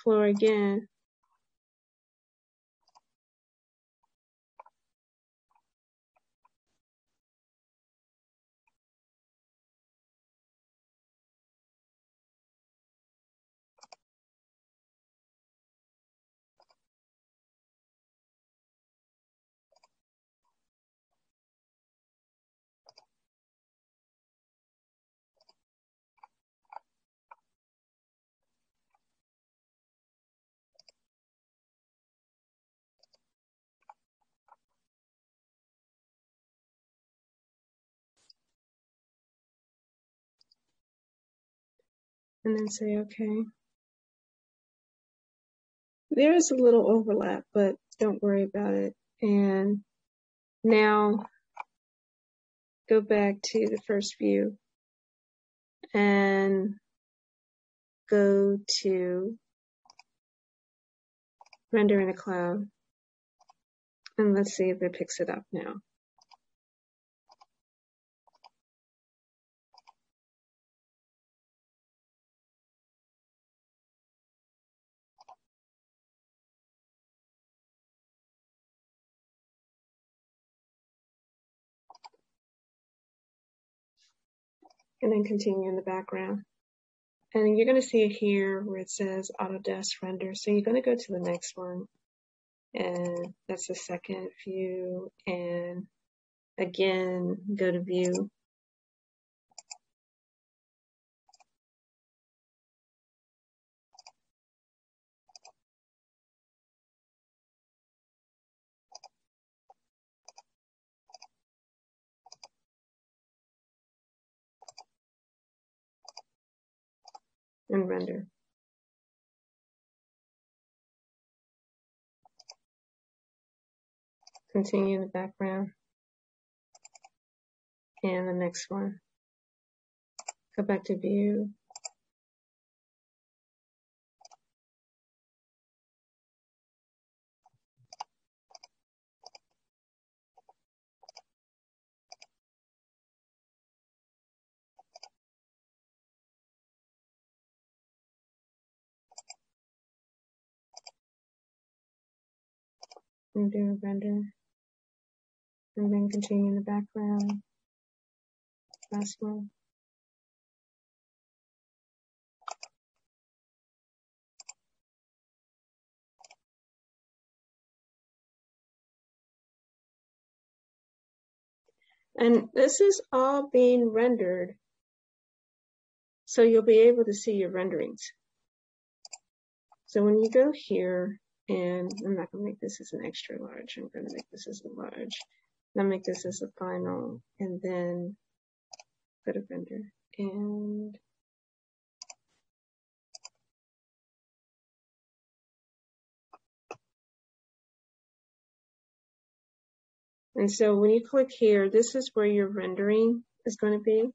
floor again, and then say okay. There is a little overlap, but don't worry about it. And now go back to the first view and go to render in a cloud. And let's see if it picks it up now. And then continue in the background. And you're going to see it here where it says Autodesk Render. So you're going to go to the next one. And that's the second view. And again, go to view. And render. Continue in the background. And the next one. Go back to view. And do a render. And then continue in the background. Last one. And this is all being rendered, so you'll be able to see your renderings. So when you go here, and I'm not going to make this as an extra large, I'm going to make this as a large. I'll make this as a final, and then go to render. And so when you click here, this is where your rendering is going to be.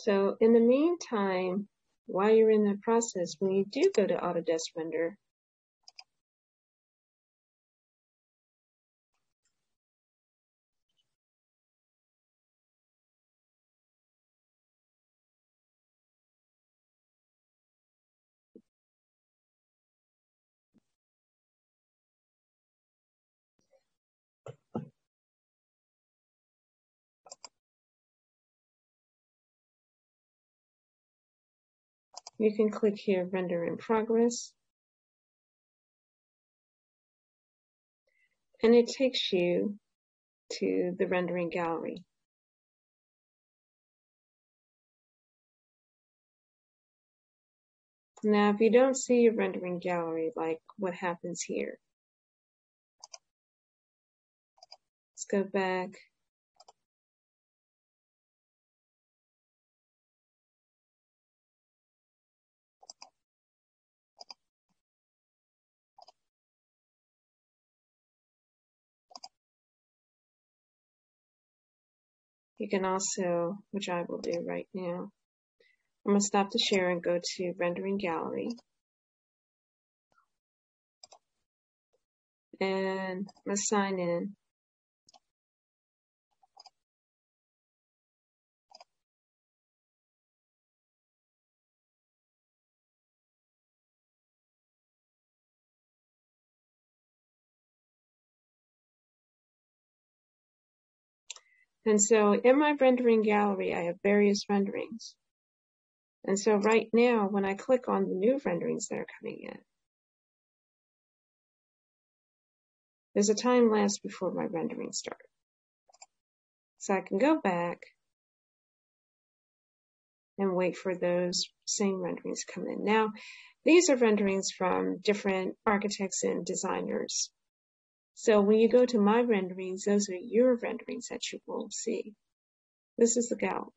So in the meantime, while you're in that process, when you do go to Autodesk Render, you can click here, Render in Progress, and it takes you to the rendering gallery. Now, if you don't see your rendering gallery, like what happens here, let's go back. You can also, which I will do right now, I'm going to stop the share and go to Rendering Gallery. And I'm going to sign in. And so in my rendering gallery, I have various renderings. And so right now, when I click on the new renderings that are coming in, there's a time lapse before my rendering starts. So I can go back and wait for those same renderings to come in. Now, these are renderings from different architects and designers. So when you go to my renderings, those are your renderings that you will see. This is the gallery.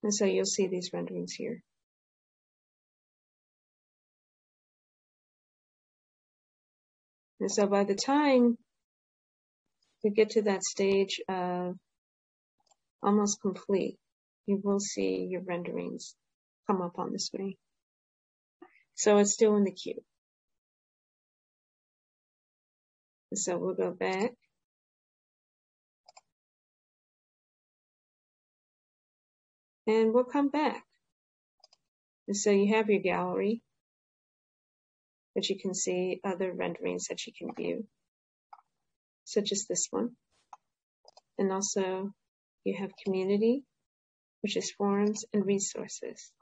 And so you'll see these renderings here. And so by the time we get to that stage of almost complete, you will see your renderings come up on the screen. So it's still in the queue. And so we'll go back. And we'll come back. And so you have your gallery, but you can see other renderings that you can view, such as this one. And also you have community, which is forums and resources.